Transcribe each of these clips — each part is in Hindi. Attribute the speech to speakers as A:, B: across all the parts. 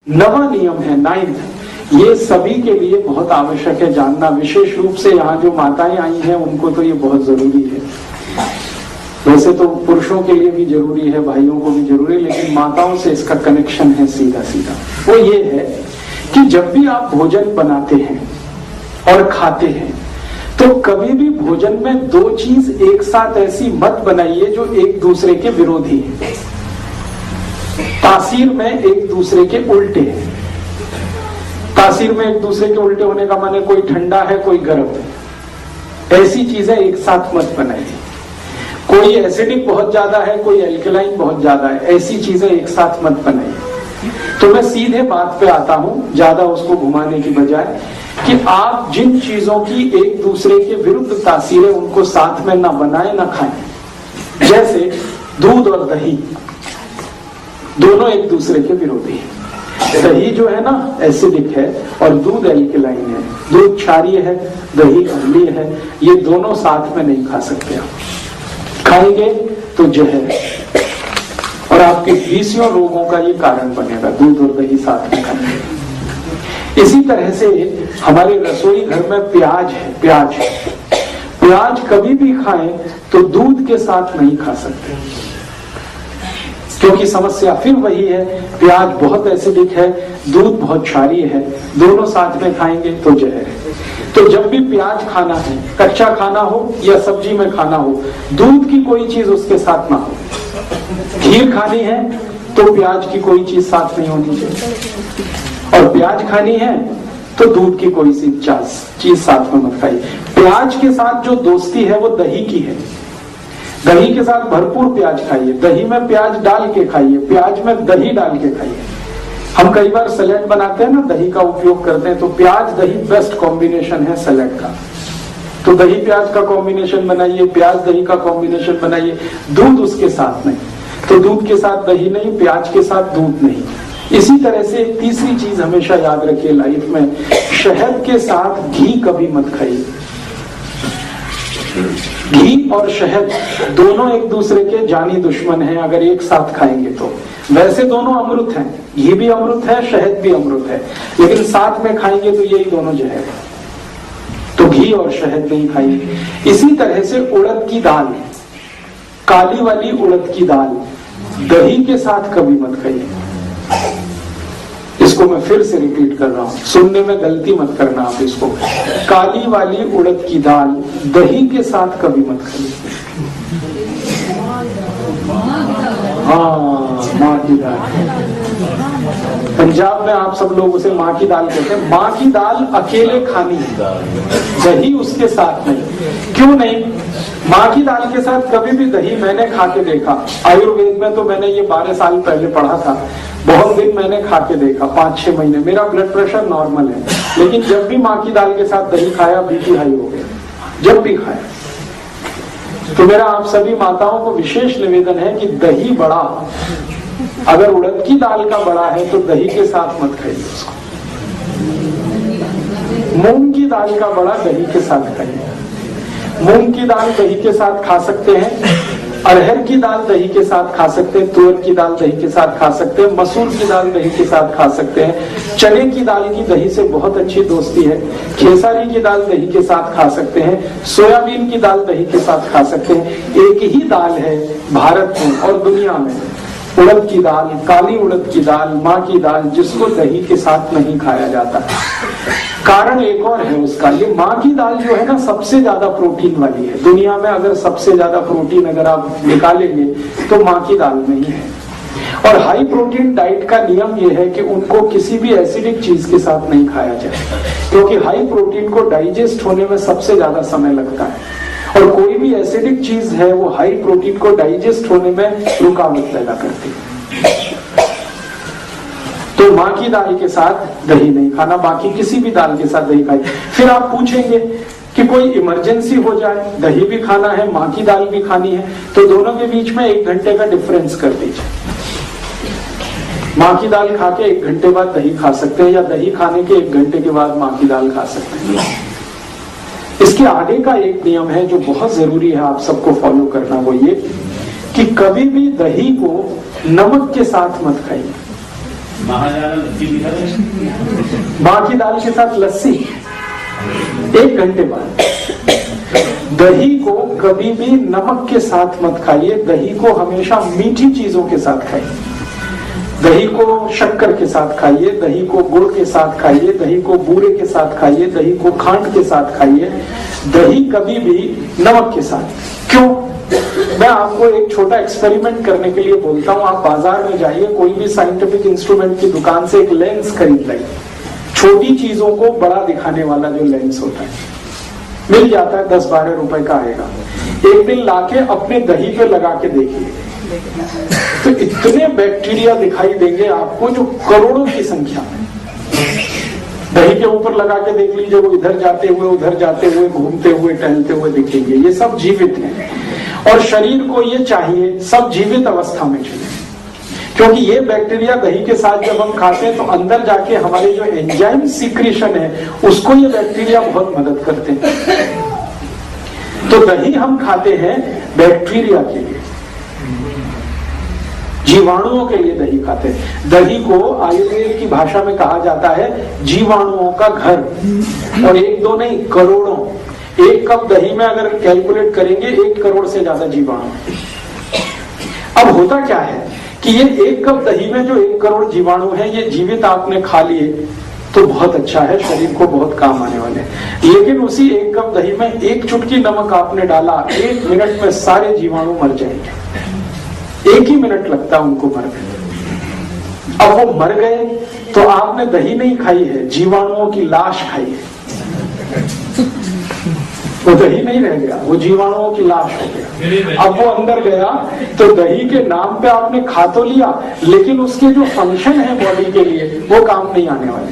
A: नवा नियम है, 9th, ये सभी के लिए बहुत आवश्यक है जानना। विशेष रूप से यहाँ जो माताएं आई हैं उनको तो ये बहुत जरूरी है। वैसे तो पुरुषों के लिए भी जरूरी है, भाइयों को भी जरूरी है, लेकिन माताओं से इसका कनेक्शन है सीधा सीधा। वो ये है कि जब भी आप भोजन बनाते हैं और खाते हैं तो कभी भी भोजन में दो चीज एक साथ ऐसी मत बनाइए जो एक दूसरे के विरोधी है, तासीर में एक दूसरे के उल्टे है। तासीर में एक दूसरे के उल्टे होने का माने कोई ठंडा है कोई गर्म है, ऐसी चीजें एक साथ मत बनाइए। कोई एसिडिक बहुत ज्यादा है कोई एल्कलाइन बहुत ज्यादा है, ऐसी चीजें एक साथ मत बनाइए। तो मैं सीधे बात पे आता हूं, ज्यादा उसको घुमाने की बजाय, कि आप जिन चीजों की एक दूसरे के विरुद्ध तासीर है उनको साथ में ना बनाए ना खाएं। जैसे दूध और दही दोनों एक दूसरे के विरोधी है। दही जो है ना एसिडिक है और दूध एल्कलाइन है, दूध क्षारीय है दही अम्लीय है, ये दोनों साथ में नहीं खा सकते। आप खाएंगे तो जहर और आपके 20 रोगों का ये कारण बनेगा, दूध और दही साथ में खाएंगे। इसी तरह से हमारे रसोई घर में प्याज है, प्याज कभी भी खाएं तो दूध के साथ नहीं खा सकते, क्योंकि समस्या फिर वही है, प्याज बहुत एसिडिक है दूध बहुत क्षारीय है, दोनों साथ में खाएंगे तो जहर है। तो जब भी प्याज खाना है, कच्चा खाना हो या सब्जी में खाना हो, दूध की कोई चीज उसके साथ ना हो। खीर खानी है तो प्याज की कोई चीज साथ नहीं होनी चाहिए, और प्याज खानी है तो दूध की कोई सी चीज साथ में मत खाइए। प्याज के साथ जो दोस्ती है वो दही की है, दही के साथ भरपूर प्याज खाइए, दही में प्याज डाल के खाइए, प्याज में दही डाल के खाइए। हम कई बार सैलेड बनाते हैं ना, दही का उपयोग करते हैं, तो प्याज दही बेस्ट कॉम्बिनेशन है सैलेड का। तो दही प्याज का कॉम्बिनेशन बनाइए, प्याज दही का कॉम्बिनेशन बनाइए, दूध उसके साथ नहीं। तो दूध के साथ दही नहीं, प्याज के साथ दूध नहीं। इसी तरह से एक तीसरी चीज हमेशा याद रखिए लाइफ में, शहद के साथ घी कभी मत खाइए। घी और शहद दोनों एक दूसरे के जानी दुश्मन हैं अगर एक साथ खाएंगे तो। वैसे दोनों अमृत हैं, घी भी अमृत है शहद भी अमृत है, लेकिन साथ में खाएंगे तो यही दोनों जहर है। तो घी और शहद नहीं खाइए। इसी तरह से उड़द की दाल, काली वाली उड़द की दाल दही के साथ कभी मत खाइए। इसको मैं फिर से रिपीट कर रहा हूं, सुनने में गलती मत करना आप इसको। काली वाली उड़द की दाल दही के साथ कभी मत खाइए। हाँ, माँ की दाल, पंजाब में आप सब लोग उसे माँ की दाल कहते हैं। माँ की दाल अकेले खानी है, दही उसके साथ नहीं। क्यों नहीं? माँ की दाल के साथ कभी भी दही मैंने खा के देखा, आयुर्वेद में तो मैंने ये 12 साल पहले पढ़ा था, बहुत दिन मैंने खा के देखा, 5-6 महीने, मेरा ब्लड प्रेशर नॉर्मल है, लेकिन जब भी माँ की दाल के साथ दही खाया बीपी हाई हो गया, जब भी खाया। तो मेरा आप सभी माताओं को विशेष निवेदन है कि दही बड़ा, अगर उड़द की दाल का बड़ा है तो दही के साथ मत खाइए उसको। मूंग की दाल का बड़ा दही के साथ खाइए। मूंग की दाल दही के साथ खा सकते हैं, अरहर की दाल दही के साथ खा सकते हैं, तुअर की दाल दही के साथ खा सकते हैं, मसूर की दाल दही के साथ खा सकते हैं, चने की दाल की दही से बहुत अच्छी दोस्ती है, खेसारी की दाल दही के साथ खा सकते हैं, सोयाबीन की दाल दही के साथ खा सकते हैं। एक ही दाल है भारत में और दुनिया में, उड़द की दाल, काली उड़द की दाल, माँ की दाल, जिसको दही के साथ नहीं खाया जाता। कारण एक और है उसका, ये माँ की दाल जो है ना सबसे ज्यादा प्रोटीन वाली है दुनिया में। अगर सबसे ज्यादा प्रोटीन अगर आप निकालेंगे तो माँ की दाल में ही है। और हाई प्रोटीन डाइट का नियम ये है कि उनको किसी भी एसिडिक चीज के साथ नहीं खाया जाए, क्योंकि हाई प्रोटीन को डाइजेस्ट होने में सबसे ज्यादा समय लगता है, और कोई भी एसिडिक चीज है वो हाई प्रोटीन को डाइजेस्ट होने में रुकावट पैदा करती है। तो माँ की दाल के साथ दही नहीं खाना, बाकी किसी भी दाल के साथ दही खाइए। फिर आप पूछेंगे कि कोई इमरजेंसी हो जाए, दही भी खाना है माँ की दाल भी खानी है, तो दोनों के बीच में 1 घंटे का डिफरेंस कर दीजिए। माँ की दाल खा के 1 घंटे बाद दही खा सकते हैं, या दही खाने के 1 घंटे के बाद माँ की दाल खा सकते हैं। इसके आगे का एक नियम है जो बहुत जरूरी है आप सबको फॉलो करना, वो ये कि कभी भी दही को नमक के साथ मत खाइए। माँ की दाल के साथ लस्सी 1 घंटे बाद। दही को कभी भी नमक के साथ मत खाइए, दही को हमेशा मीठी चीजों के साथ खाइए। दही को शक्कर के साथ खाइए, दही को गुड़ के साथ खाइए, दही को बूरे के साथ खाइए, दही को खांड के साथ खाइए, दही कभी भी नमक के साथ। क्यों? मैं आपको एक छोटा एक्सपेरिमेंट करने के लिए बोलता हूं। आप बाजार में जाइए, कोई भी साइंटिफिक इंस्ट्रूमेंट की दुकान से एक लेंस खरीद लाइए, छोटी चीजों को बड़ा दिखाने वाला जो लेंस होता है, मिल जाता है, 10-12 रुपए का आएगा। एक दिन लाके अपने दही पे लगा के देखिए, तो इतने बैक्टीरिया दिखाई देंगे आपको जो करोड़ों की संख्या में। दही के ऊपर लगा के देख लीजिए, वो इधर जाते हुए उधर जाते हुए घूमते हुए टहलते हुए दिखेंगे। ये सब जीवित हैं और शरीर को ये चाहिए सब जीवित अवस्था में चाहिए, क्योंकि ये बैक्टीरिया दही के साथ जब हम खाते हैं तो अंदर जाके हमारे जो एंजाइम सीक्रेशन है उसको ये बैक्टीरिया बहुत मदद करते हैं। तो दही हम खाते हैं बैक्टीरिया के लिए, जीवाणुओं के लिए दही खाते हैं। दही को आयुर्वेद की भाषा में कहा जाता है जीवाणुओं का घर, और 1-2 नहीं, करोड़ों। 1 कप दही में अगर कैलकुलेट करेंगे 1 करोड़ से ज्यादा जीवाणु। अब होता क्या है कि ये 1 कप दही में जो 1 करोड़ जीवाणु है, ये जीवित आपने खा लिए तो बहुत अच्छा है, शरीर को बहुत काम आने वाले। लेकिन उसी 1 कप दही में 1 चुटकी नमक आपने डाला, 1 मिनट में सारे जीवाणु मर जाएंगे। 1 ही मिनट लगता है उनको मरने। अब वो मर गए तो आपने दही नहीं खाई है, जीवाणुओं की लाश खाई है। वो दही नहीं रह गया, वो जीवाणुओं की लाश हो गया। अब वो अंदर गया तो दही के नाम पे आपने खा तो लिया, लेकिन उसके जो फंक्शन है बॉडी के लिए वो काम नहीं आने वाले।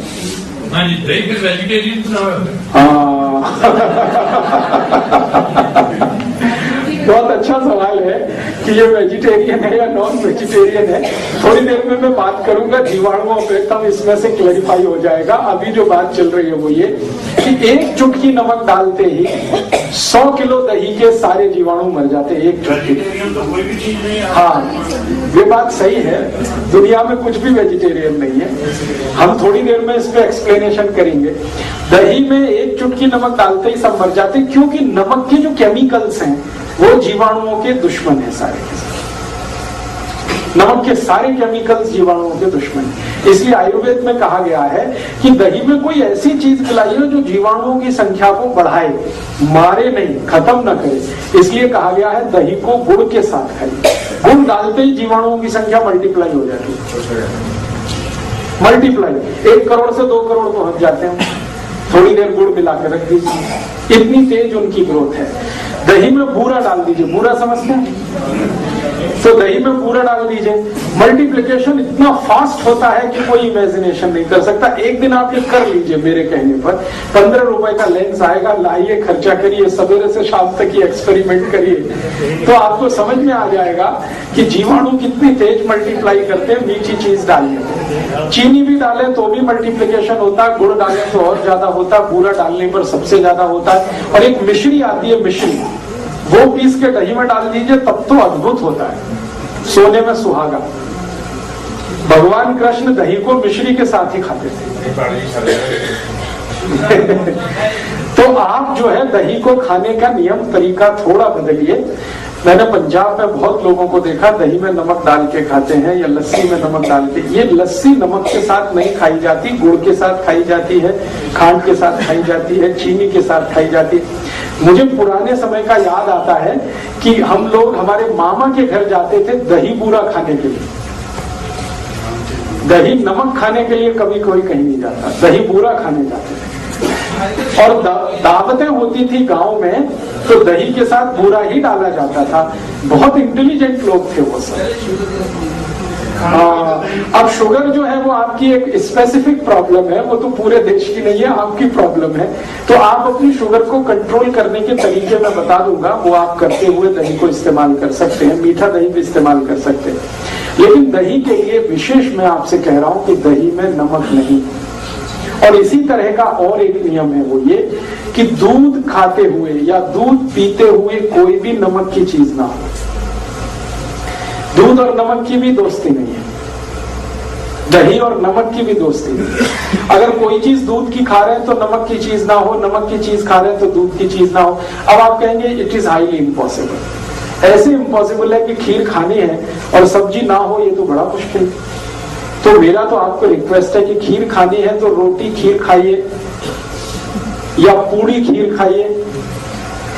B: दही फिर वेजिटेरियन
A: बहुत अच्छा सवाल है कि ये वेजिटेरियन है या नॉन वेजिटेरियन है। थोड़ी देर में मैं बात करूंगा जीवाणुओं पे, तब इसमें से क्लैरिफाई हो जाएगा। अभी जो बात चल रही है वो ये कि 1 चुटकी नमक डालते ही 100 किलो दही के सारे जीवाणु मर जाते हैं, 1 चुटकी।
B: तो कोई भी चीज नहीं।
A: हाँ, ये बात सही है, दुनिया में कुछ भी वेजिटेरियन नहीं है। हम थोड़ी देर में इस पे एक्सप्लेनेशन करेंगे। दही में 1 चुटकी नमक डालते ही सब मर जाते, क्योंकि नमक के जो केमिकल्स हैं वो जीवाणुओं के दुश्मन है सारे के सारे। नमक के सारे केमिकल्स जीवाणुओं के दुश्मन है। इसलिए आयुर्वेद में कहा गया है कि दही में कोई ऐसी चीज खिलाइए जो जीवाणुओं की संख्या को बढ़ाए, मारे नहीं, खत्म न करे। इसलिए कहा गया है दही को गुड़ के साथ खाइए। गुड़ डालते ही जीवाणुओं की संख्या मल्टीप्लाई हो जाती है। मल्टीप्लाई 1 करोड़ से 2 करोड़ पहुंच जाते हैं। थोड़ी देर गुड़ मिला के रख दीजिए, इतनी तेज उनकी ग्रोथ है। दही में बूरा डाल दीजिए, बूरा समझते हैं? तो दही में बूरा डाल दीजिए, मल्टीप्लिकेशन इतना फास्ट होता है कि कोई इमेजिनेशन नहीं कर सकता। एक दिन आप ये कर लीजिए मेरे कहने पर, 15 रुपए का लेंस आएगा, लाइए, खर्चा करिए, सवेरे से शाम तक ये एक्सपेरिमेंट करिए, तो आपको समझ में आ जाएगा कि जीवाणु कितनी तेज मल्टीप्लाई करते हैं। मीठी चीज डालिए, चीनी भी डालें तो भी मल्टीप्लिकेशन होता है, गुड़ डालें तो और ज्यादा होता है, बूरा डालने पर सबसे ज्यादा होता है। और एक मिश्री आती है, मिश्री, वो पीस के दही में डाल दीजिए, तब तो अद्भुत होता है, सोने में सुहागा। भगवान कृष्ण दही को मिश्री के साथ ही खाते थे। तो आप जो है दही को खाने का नियम तरीका थोड़ा बदलिए। मैंने पंजाब में बहुत लोगों को देखा दही में नमक डाल के खाते हैं या लस्सी में नमक डाल के। ये लस्सी नमक के साथ नहीं खाई जाती, गुड़ के साथ खाई जाती है, खांड के साथ खाई जाती है, चीनी के साथ खाई जाती है। मुझे पुराने समय का याद आता है कि हम लोग हमारे मामा के घर जाते थे दही बूरा खाने के लिए। दही नमक खाने के लिए कभी कोई कहीं नहीं जाता, दही बूरा खाने जाते थे। और दावतें होती थी गांव में, तो दही के साथ बूरा ही डाला जाता था। बहुत इंटेलिजेंट लोग थे वो सब। अब शुगर जो है वो आपकी एक स्पेसिफिक प्रॉब्लम है, वो तो पूरे देश की नहीं है, आपकी प्रॉब्लम है। तो आप अपनी शुगर को कंट्रोल करने के तरीके मैं बता दूंगा, वो आप करते हुए दही को इस्तेमाल कर सकते हैं। मीठा दही भी इस्तेमाल कर सकते हैं, लेकिन दही के लिए विशेष मैं आपसे कह रहा हूं कि दही में नमक नहीं। और इसी तरह का और एक नियम है, वो ये कि दूध खाते हुए या दूध पीते हुए कोई भी नमक की चीज ना हो। दूध और नमक की भी दोस्ती नहीं है। दही और नमक की भी दोस्ती नहीं। अगर कोई चीज दूध की खा रहे हैं तो नमक की चीज ना हो, नमक की चीज खा रहे हैं तो दूध की चीज ना हो। अब आप कहेंगे इट इज हाईली इम्पॉसिबल। ऐसे इम्पॉसिबल है कि खीर खानी है और सब्जी ना हो, ये तो बड़ा मुश्किल। तो मेरा तो आपको रिक्वेस्ट है कि खीर खानी है तो रोटी खीर खाइए या पूड़ी खीर खाइए।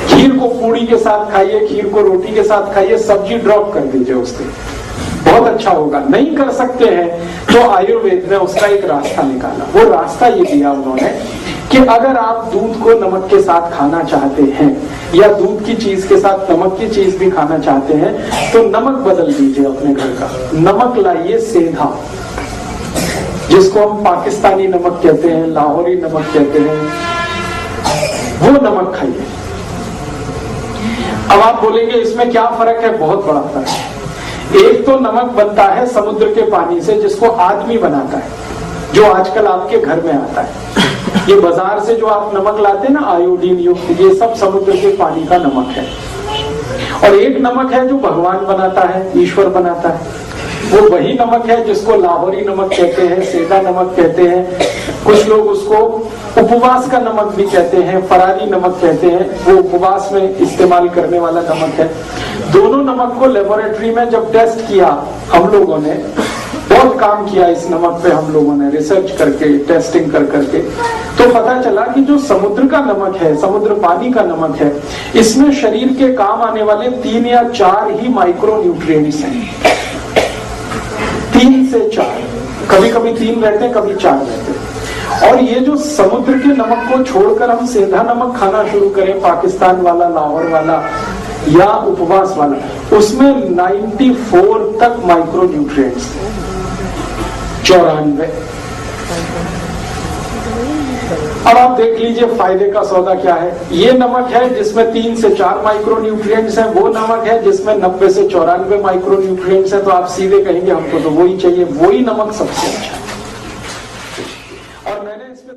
A: खीर को पूड़ी के साथ खाइए, खीर को रोटी के साथ खाइए, सब्जी ड्रॉप कर दीजिए उससे, बहुत अच्छा होगा। नहीं कर सकते हैं तो आयुर्वेद ने उसका एक रास्ता निकाला। वो रास्ता ये दिया उन्होंने कि अगर आप दूध को नमक के साथ खाना चाहते हैं या दूध की चीज के साथ नमक की चीज भी खाना चाहते हैं तो नमक बदल दीजिए अपने घर का। नमक लाइए सेंधा, जिसको हम पाकिस्तानी नमक कहते हैं, लाहौरी नमक कहते हैं, वो नमक खाइए। अब आप बोलेंगे इसमें क्या फर्क है? बहुत बड़ा फर्क है। एक तो नमक बनता है समुद्र के पानी से, जिसको आदमी बनाता है, जो आजकल आपके घर में आता है। ये बाजार से जो आप नमक लाते हैं ना आयोडीन युक्त, ये सब समुद्र के पानी का नमक है। और एक नमक है जो भगवान बनाता है, ईश्वर बनाता है। वो वही नमक है जिसको लाहौरी नमक कहते हैं, सेंधा नमक कहते हैं, कुछ लोग उसको उपवास का नमक भी कहते हैं, फरारी नमक कहते हैं। वो उपवास में इस्तेमाल करने वाला नमक है। दोनों नमक को लेबोरेटरी में जब टेस्ट किया हम लोगों ने, बहुत काम किया इस नमक पे हम लोगों ने, रिसर्च करके, टेस्टिंग कर करके, तो पता चला कि जो समुद्र का नमक है, समुद्र पानी का नमक है, इसमें शरीर के काम आने वाले 3 या 4 ही माइक्रो न्यूट्रिएंट्स हैं। 3 से 4, कभी कभी 3 रहते हैं, कभी 4 रहते हैं। और ये जो समुद्र के नमक को छोड़कर हम सेंधा नमक खाना शुरू करें, पाकिस्तान वाला, लाहौर वाला या उपवास वाला, उसमें 94 तक माइक्रो न्यूट्रिएंट्स, 94। अब आप देख लीजिए फायदे का सौदा क्या है। ये नमक है जिसमें 3 से 4 माइक्रो न्यूट्रिएंट्स हैं, वो नमक है जिसमें 90 से 94 माइक्रो न्यूट्रिएंट्स हैं। तो आप सीधे कहेंगे हमको तो वही चाहिए, वही नमक सबसे अच्छा है। और मैंने इसमें